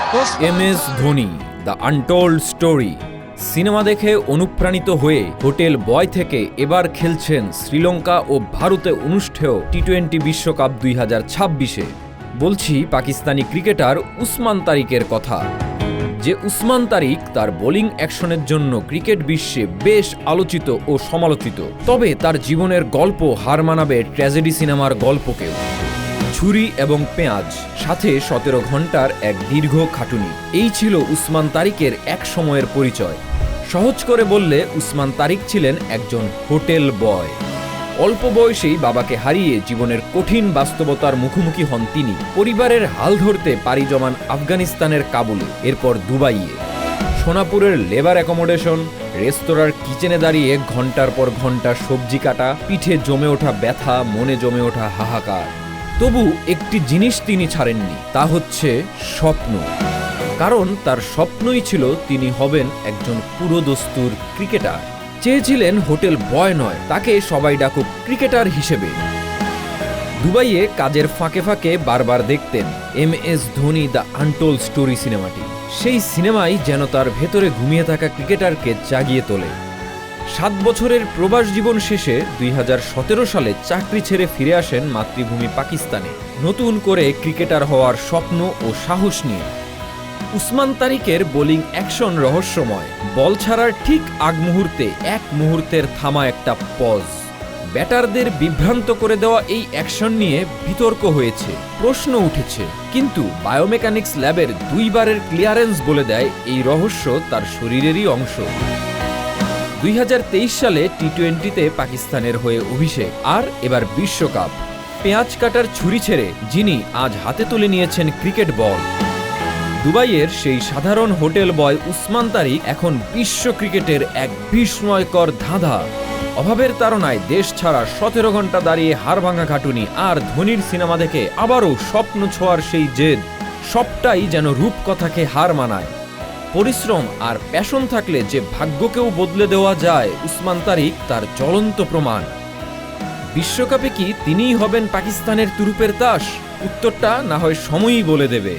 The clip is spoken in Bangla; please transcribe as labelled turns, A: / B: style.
A: MS Dhoni the untold story cinema দেখে অনুপ্রাণিত হয়ে হোটেল বয় থেকে এবার খেলছেন শ্রীলঙ্কা ও ভারতে অনুষ্ঠেয় টি-20 বিশ্বকাপ 2026-এ। বলছি পাকিস্তানি ক্রিকেটার উসমান তারিকের কথা। যে উসমান তারিক তার বোলিং অ্যাকশনের জন্য ক্রিকেট বিশ্বে বেশ আলোচিত ও সমালোচিত, তবে তার জীবনের গল্প হার মানাবে ট্র্যাজেডি সিনেমার গল্পকেও। ছুরি এবং পেঁয়াজ, সাথে 17 ঘন্টার এক দীর্ঘ খাটুনি, এই ছিল উসমান তারিকের এক সময়ের পরিচয়। সহজ করে বললে উসমান তারিক ছিলেন একজন হোটেল বয়। অল্প বয়সেই বাবাকে হারিয়ে জীবনের কঠিন বাস্তবতার মুখোমুখি হন তিনি। পরিবারের হাল ধরতে পাড়ি জমান আফগানিস্তানের কাবুলে, এরপর দুবাইয়ে। সোনাপুরের লেবার অ্যাকোমোডেশন, রেস্তোরাঁর কিচেনে দাঁড়িয়ে ঘন্টার পর ঘন্টা সবজি কাটা, পিঠে জমে ওঠা ব্যথা, মনে জমে ওঠা হাহাকার। তবু একটি জিনিস তিনি ছাড়েননি, তা হচ্ছে স্বপ্ন। কারণ তার স্বপ্নই ছিল তিনি হবেন একজন পুরোদস্তুর ক্রিকেটার। চেয়েছিলেন হোটেল বয় নয়, তাকে সবাই ডাকুক ক্রিকেটার হিসেবে। দুবাইয়ে কাজের ফাঁকে ফাঁকে বারবার দেখতেন MS Dhoni the untold story সিনেমাটি। সেই সিনেমাই যেন তার ভেতরে ঘুমিয়ে থাকা ক্রিকেটারকে জাগিয়ে তোলে। 7 বছরের প্রবাস জীবন শেষে 2017 সালে চাকরি ছেড়ে ফিরে আসেন মাতৃভূমি পাকিস্তানে, নতুন করে ক্রিকেটার হওয়ার স্বপ্ন ও সাহস নিয়ে। উসমান তারিকের বোলিং অ্যাকশন রহস্যময়। বল ছাড়ার ঠিক আগ মুহূর্তে এক মুহূর্তের থামা একটা পজ, ব্যাটারদের বিভ্রান্ত করে দেওয়া এই অ্যাকশন নিয়ে বিতর্ক হয়েছে, প্রশ্ন উঠেছে। কিন্তু বায়োমেকানিক্স ল্যাবের 2 বারের ক্লিয়ারেন্স বলে দেয় এই রহস্য তার শরীরেরই অংশ। 2023 সালে টি-20তে পাকিস্তানের হয়ে অভিষেক, আর এবার বিশ্বকাপ। পেঁয়াজ কাটার ছুরি ছেড়ে যিনি আজ হাতে তুলে নিয়েছেন ক্রিকেট বল। দুবাইয়ের সেই সাধারণ হোটেল বয় উসমান তারিক এখন বিশ্ব ক্রিকেটের এক বিস্ময়কর ধাঁধা। অভাবের তাড়নায় দেশ ছাড়া 17 ঘন্টা দাঁড়িয়ে হাড়ভাঙা খাটুনি, আর ধোনির সিনেমা দেখে আবারও স্বপ্ন ছোঁয়ার সেই জেদ, সবটাই যেন রূপকথাকে হার মানায়। পরিশ্রম আর প্যাশন থাকলে যে ভাগ্যকেও বদলে দেওয়া যায়, উসমান তারিক তার জ্বলন্ত প্রমাণ। বিশ্বকাপে কি তিনিই হবেন পাকিস্তানের তুরুপের তাস? উত্তরটা না হয় সময়ই বলে দেবে।